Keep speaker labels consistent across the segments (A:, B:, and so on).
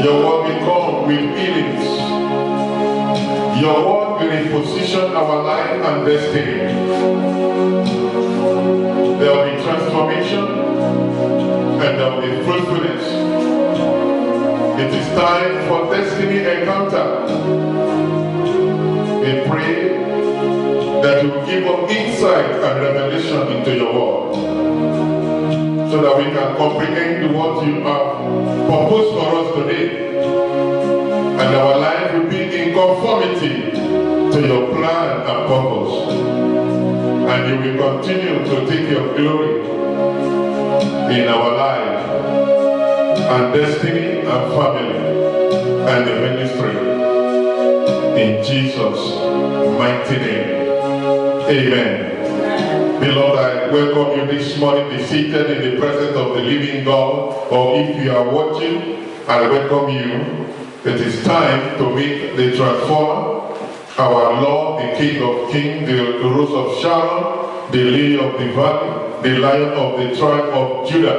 A: Your word will come with healings. Your word will reposition our life and destiny. There will be transformation and there will be fruitfulness. It is time for destiny encounter. We pray that you will give us insight and revelation into your word, so that we can comprehend what you have proposed for us today, and our life will be in conformity to your plan and purpose, and you will continue to take your glory in our life and destiny and family and the ministry. In Jesus' mighty name, amen. Beloved, I welcome you this morning. Be seated in the presence of the living God. Or if you are watching, I welcome you. It is time to meet the transformer, our Lord, the King of Kings, the Rose of Sharon, the Lily of the Valley, the Lion of the tribe of Judah.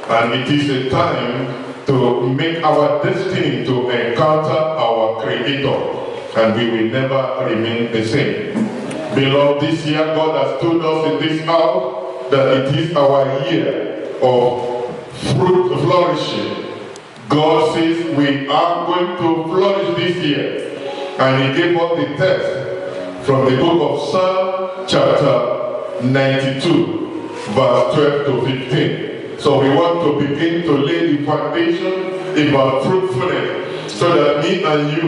A: And it is a time to make our destiny to encounter our Creator, and we will never remain the same. Beloved, this year God has told us in this house that it is our year of fruit flourishing. God says we are going to flourish this year, and He gave us the text from the book of Psalm chapter 92 verse 12 to 15. So we want to begin to lay the foundation about fruitfulness, so that me and you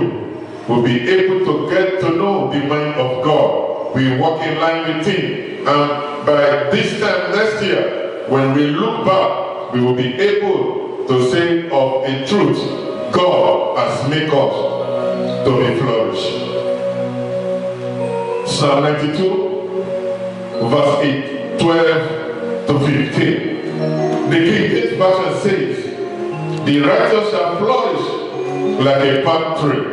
A: will be able to get to know the mind of God. We walk in line with Him, and by this time next year, when we look back, we will be able to say of a truth, God has made us to be flourishing. Psalm 92, verse 8, 12 to 15. The King James Version says, the righteous shall flourish like a palm tree,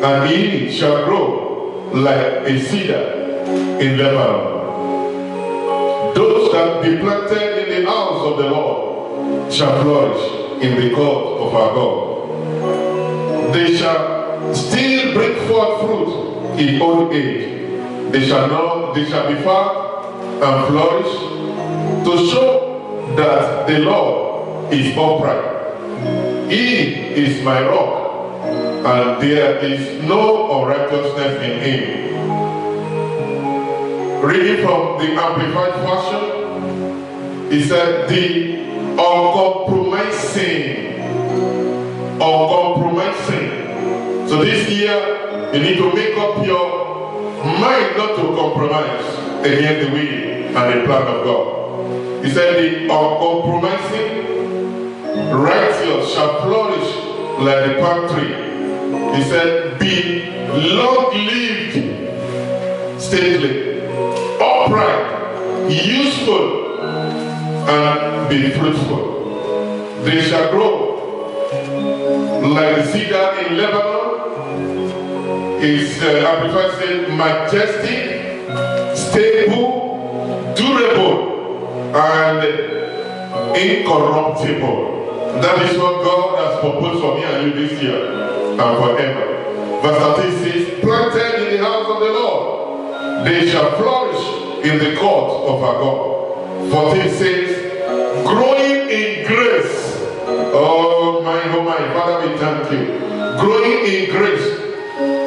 A: and he shall grow like a cedar in Lebanon. Those that be planted in the house of the Lord shall flourish in the court of our God. They shall still bring forth fruit in old age. They shall be fat and flourish, to show that the Lord is upright. He is my rock, and there is no unrighteousness in Him. Reading from the Amplified Version, he said, the uncompromising. So this year, you need to make up your mind not to compromise against the will and the plan of God. He said, the uncompromising righteous shall flourish like the palm tree. He said, be long-lived, stately, upright, useful, and be fruitful. They shall grow like the cedar in Lebanon. His Amplified said, majestic, stable, durable, and incorruptible. That is what God has proposed for me and you this year and forever. Verse 13 says, planted in the house of the Lord, they shall flourish in the court of our God. 14 says, growing in grace. Oh my, Father, we thank you. Growing in grace,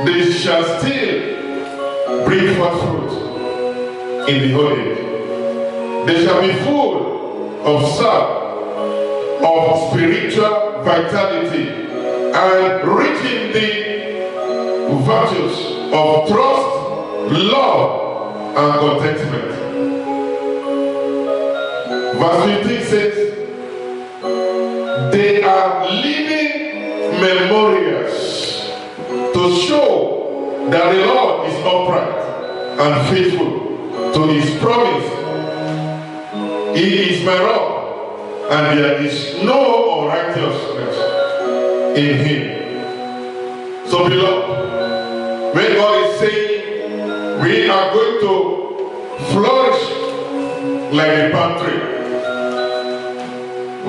A: they shall still bring forth fruit in the holy. They shall be full of sap, of spiritual vitality, and rich in the virtues of trust, love, and contentment. Verse 15 says, they are living memorials to show that the Lord is upright and faithful to His promise. He is my rock, and there is no unrighteousness in Him. So beloved, when God is saying we are going to flourish like a palm tree.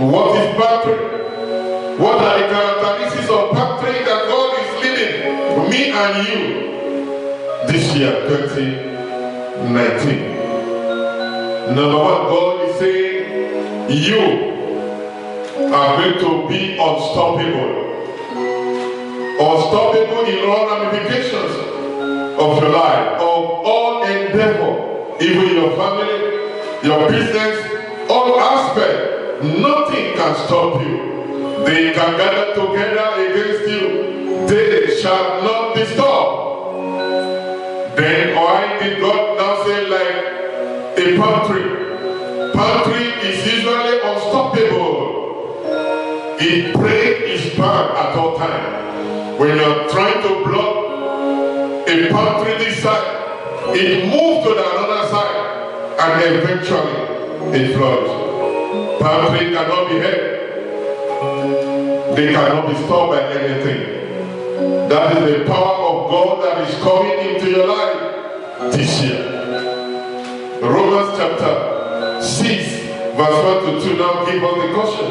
A: What is palm tree? What analysis of pathway that God is leading me and you this year, 2019. Number one, God is saying, you are going to be unstoppable. Unstoppable in all ramifications of your life, of all endeavor, even your family, your business, all aspects. Nothing can stop you. They can gather together against you. They shall not be stopped. Then why did God now say like a palm tree? Palm tree is usually unstoppable. It breaks its bark at all times. When you're trying to block a palm tree this side, it moves to the other side and eventually it flourishes. Palm tree cannot be held. They cannot be stopped by anything. That is the power of God that is coming into your life this year. Romans chapter 6 verse 1 to 2 now give us the caution.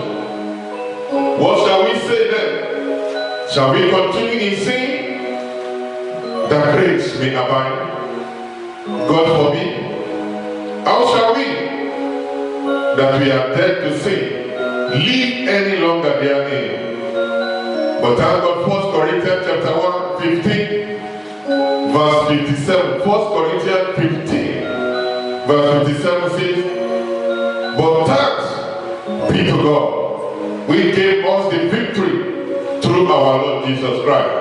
A: What shall we say then? Shall we continue in sin that grace may abide? God forbid. How shall we, that we are dead to sin, live any longer therein? But thank God, 1 Corinthians chapter 1, 15, verse 57. 1 Corinthians 15, verse 57 says, but thanks be to God, we gave us the victory through our Lord Jesus Christ.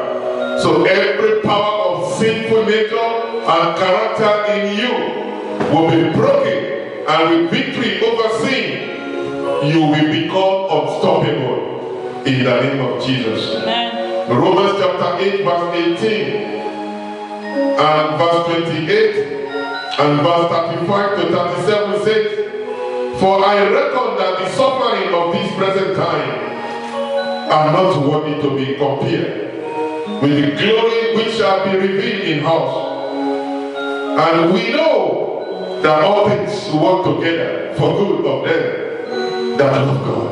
A: So every power of sinful nature and character in you will be broken, and with victory over sin, you will become unstoppable in the name of Jesus. Amen. Romans chapter 8 verse 18 and verse 28 and verse 35 to 37 says, for I reckon that the suffering of this present time are not worthy to be compared with the glory which shall be revealed in us. And we know that all things work together for good of them that love God,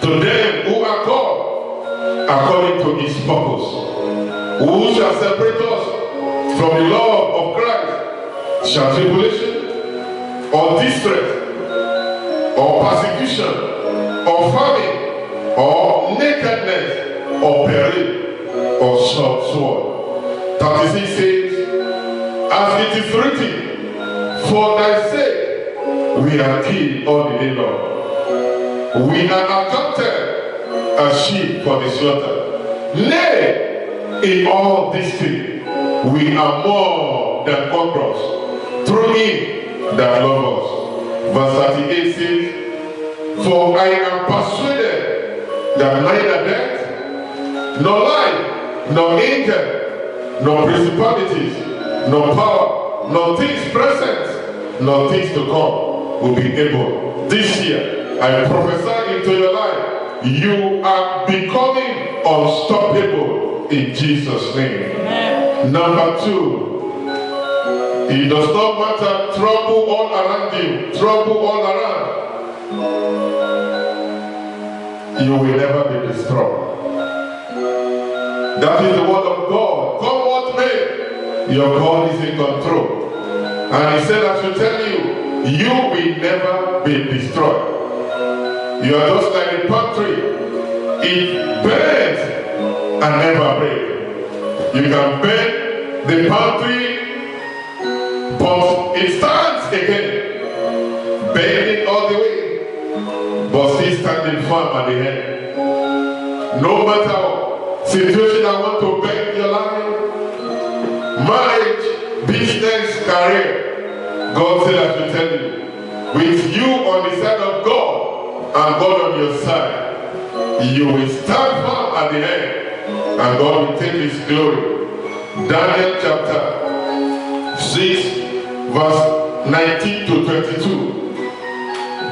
A: to them who are called according to his purpose. Who shall separate us from the love of Christ? Shall tribulation, or distress, or persecution, or famine, or nakedness, or peril, or sword? 36 says, as it is written, for thy sake we are killed all the day long. We are accounted as sheep for the slaughter. Nay, in all these things we are more than conquerors through him that loves us. Verse 38 says, for I am persuaded that neither death, nor life, nor angel, nor principalities, nor power, nor things present, nor things to come will be able. This year, I prophesy into your life, you are becoming unstoppable in Jesus' name. Amen. Number 2, it does not matter, trouble all around you, trouble all around. You will never be destroyed. That is the word of God. Come what may, your God is in control. And he said, I should tell you, you will never be destroyed. You are just like a palm tree. It bends and never breaks. You can bend the palm tree, but it stands again, bending all the way, but still standing firm at the end. No matter what situation I want to bend your life, marriage, business, career, God said I should tell you, with you on the side of God and God on your side, you will stand firm at the end, and God will take his glory. Daniel chapter 6 verse 19 to 22.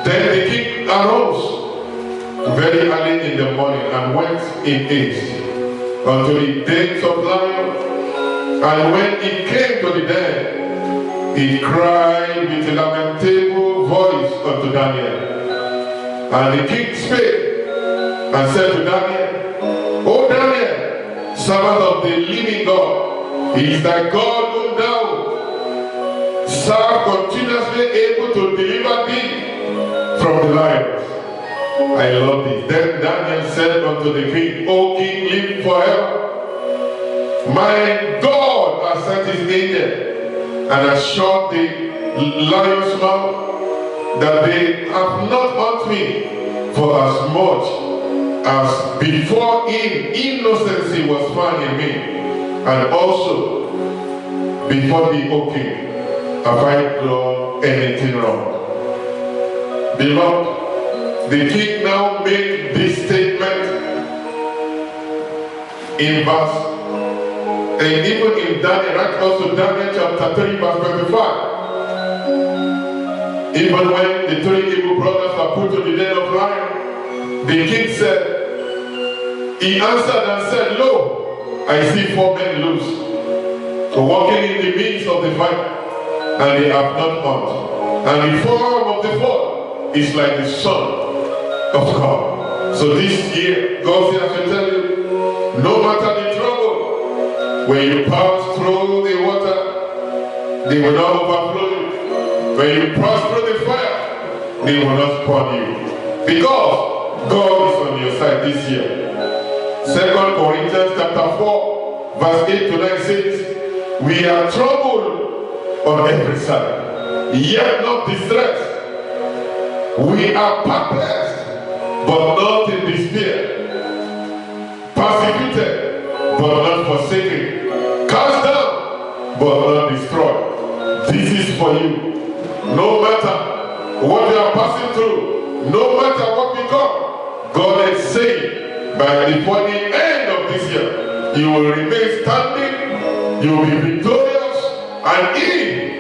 A: Then the king arose very early in the morning and went in haste unto the dens of lions. And when he came to the den, he cried with a lamentable voice unto Daniel. And the king spake and said to Daniel, servant of the living God. He is thy God whom thou serve continuously, able to deliver thee from the lions. I love this. Then Daniel said unto the king, O king, live forever. My God has sent his angel and has shut the lion's mouth, that they have not hurt me, for as much as before him innocency was found in me, and also before thee, O king, have I done anything wrong? Beloved, the king now made this statement in verse, and even in Daniel, right, also Daniel chapter 3 verse 25. Even when the three evil brothers were put to the den of lions, the king said, he answered and said, Lo, I see 4 men loose, walking in the midst of the fire, and they have not harmed. And the form of the fourth is like the Son of God. So this year, God says, I tell you, no matter the trouble, when you pass through the water, they will not overflow you. When you pass through the fire, they will not burn you. Because God is on your side this year. 2 Corinthians chapter 4, verse 8 to 9 says, we are troubled on every side, yet not distressed. We are perplexed, but not in despair. Persecuted, but not forsaken. Cast down, but not destroyed. This is for you. No matter what you are passing through, no matter what become, God is saying, before the end of this year, you will remain standing, you will be victorious, and He,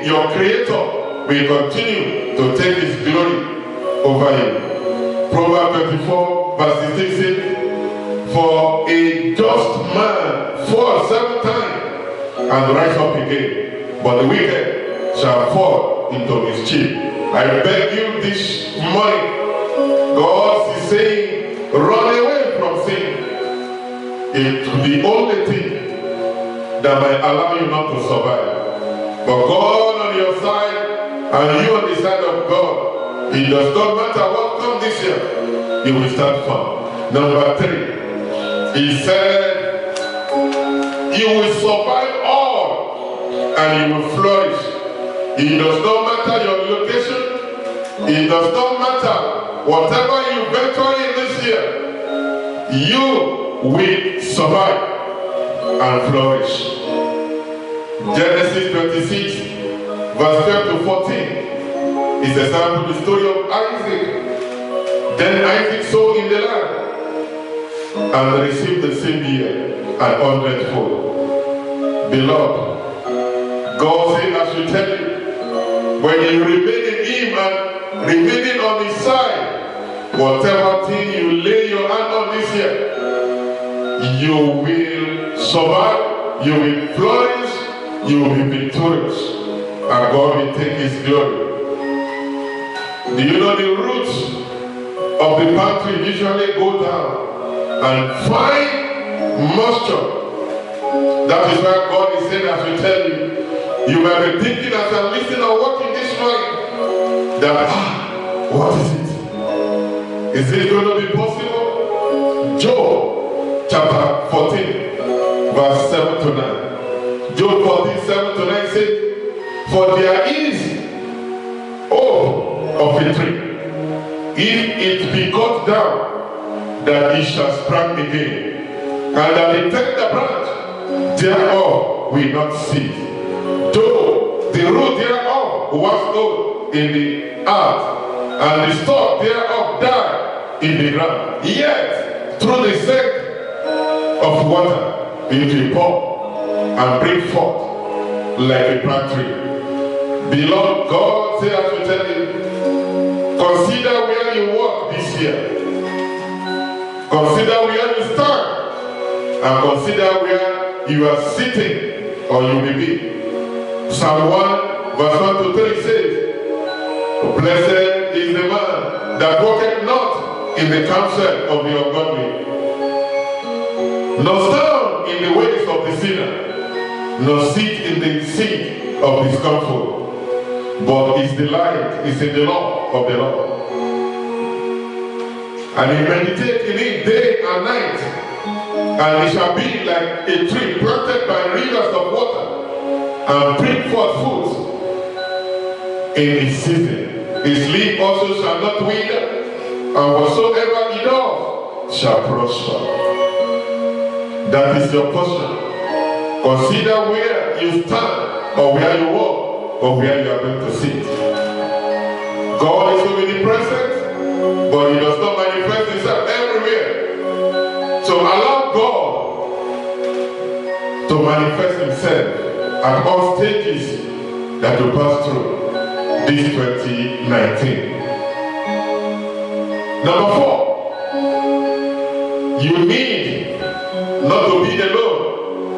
A: your Creator, will continue to take His glory over you. Proverbs 24, verse 16 says, for a just man falls 7 times and rise up again, but the wicked shall fall into mischief. I beg you this morning, God is saying, run away from sin. It's the only thing that might allow you not to survive. But God on your side, and you on the side of God, it does not matter what comes this year, you will stand firm. Number 3, He said, you will survive all, and you will flourish. It does not matter your location. It does not matter whatever you venture in this year. You will survive and flourish. Genesis 26, verse 12 to 14 is a sample of the story of Isaac. Then Isaac sowed in the land and received the same year 100-fold. Beloved, God said, I should tell you, when you remain in Him and remaining on His side, whatever thing you lay your hand on this year, you will survive, you will flourish, you will be victorious, and God will take His glory. Do you know the roots of the palm tree usually go down and find moisture? That is why God is saying, I should tell you, you may be thinking as I'm listening or watching this morning that, what is it? Is it going to be possible? Job chapter 14, verse 7 to 9. Job 14, 7 to 9 says, for there is hope of a tree, if it be cut down, that it shall spring again, and that the tender branch thereof will not cease. Though the root thereof was old in the earth, and the stalk thereof died in the ground, yet through the sake of water it will pour and bring forth like a palm tree. Beloved, God says, I should tell you, consider where you walk this year. Consider where you stand, and consider where you are sitting or you may be. Psalm 1, verse 1 to 3 says, blessed is the man that walketh not in the counsel of the ungodly, nor stand in the way nor sit in the seat of discomfort, but his delight is in the law of the Lord. And he meditates in it day and night, and he shall be like a tree planted by rivers of water, and bring forth fruit in his season. His leaf also shall not wither, and whatsoever he does shall prosper. That is your portion. Consider where you stand, or where you walk, or where you are going to sit. God is omnipresent, but he does not manifest himself everywhere. So allow God to manifest himself at all stages that you pass through this 2019. Number 4, you need not to be alone.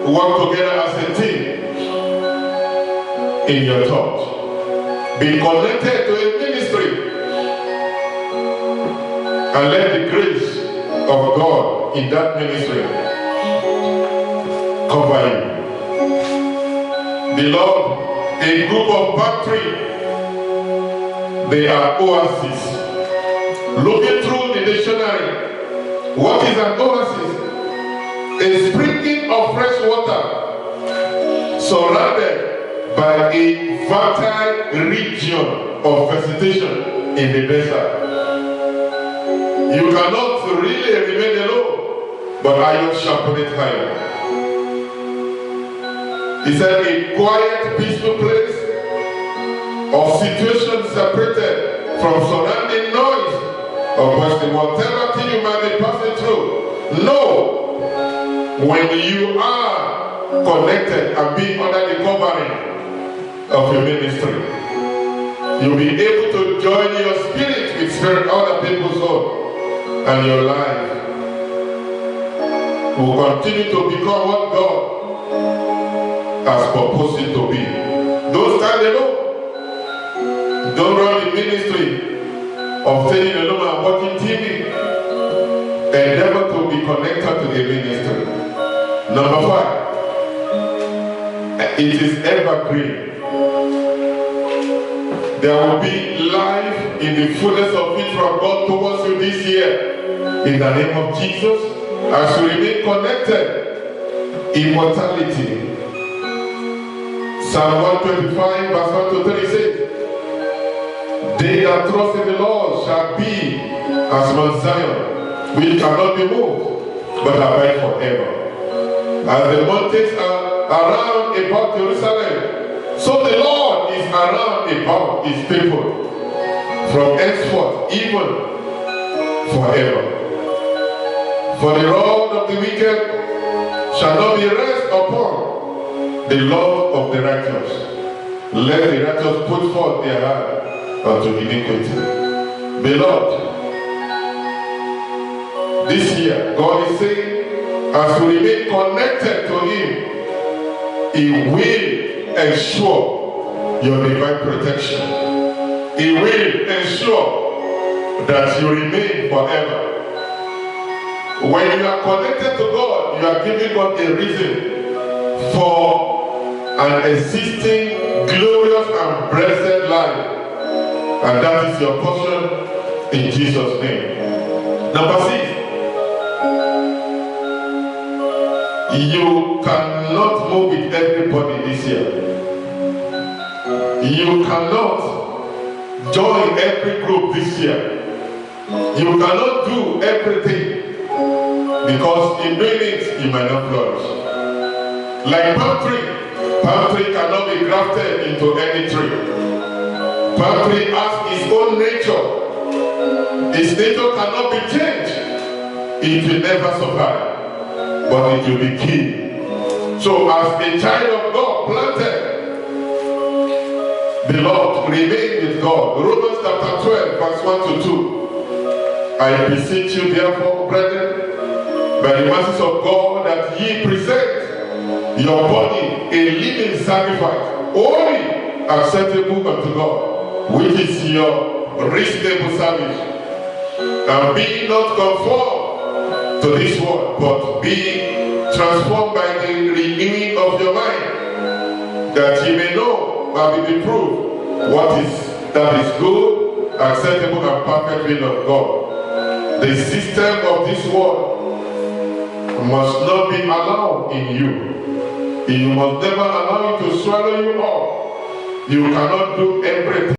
A: Work together as a team in your church. Be connected to a ministry and let the grace of God in that ministry cover you. Beloved, a group of baptistry, they are oases. Looking through the dictionary, what is an oasis? A springing of fresh water surrounded by a fertile region of vegetation in the desert. You cannot really remain alone, but iron sharpeneth iron. He said, a quiet, peaceful place of situation separated from surrounding noise of person. Whatever thing you might be passing through, know when you are connected and being under the covering of your ministry, you'll be able to join your spirit with spirit other people's own, and your life will continue to become what God has proposed it to be. Don't stand alone. Don't run the ministry of staying alone and watching TV. Endeavor to be connected to the ministry. Number 5, it is evergreen. There will be life in the fullness of it from God towards you this year. In the name of Jesus, as you remain connected, immortality. Psalm 125 verse 1 to 3 says, they that trust in the Lord shall be as Mount Zion, which cannot be moved, but abide forever. As the mountains are around about Jerusalem, so the Lord is around about his people, from henceforth, even forever. For the rod of the wicked shall not be rest upon the love of the righteous. Let the righteous put forth their hand unto iniquity. Beloved, this year, God is saying, as we remain connected to him, he will ensure your divine protection. He will ensure that you remain forever. When you are connected to God, you are giving God a reason for an existing, glorious and blessed life. And that is your portion in Jesus' name. Number 6. You cannot move with everybody this year. You cannot join every group this year. You cannot do everything, because in doing it, you might not flourish. Like palm tree cannot be grafted into any tree. Palm tree has its own nature. Its nature cannot be changed. It will never survive, but it will be killed. So as a child of God planted, beloved, remain with God. Romans chapter 12, verse 1 to 2. I beseech you therefore, brethren, by the mercies of God, that ye present your body a living sacrifice, holy, acceptable unto God, which is your reasonable service. And be not conformed to this world, but be transformed by the renewing of your mind, that ye may know and be proved what is that is good, acceptable, and perfect will of God. The system of this world must not be allowed in you. You must never allow it to swallow you up. You cannot do everything.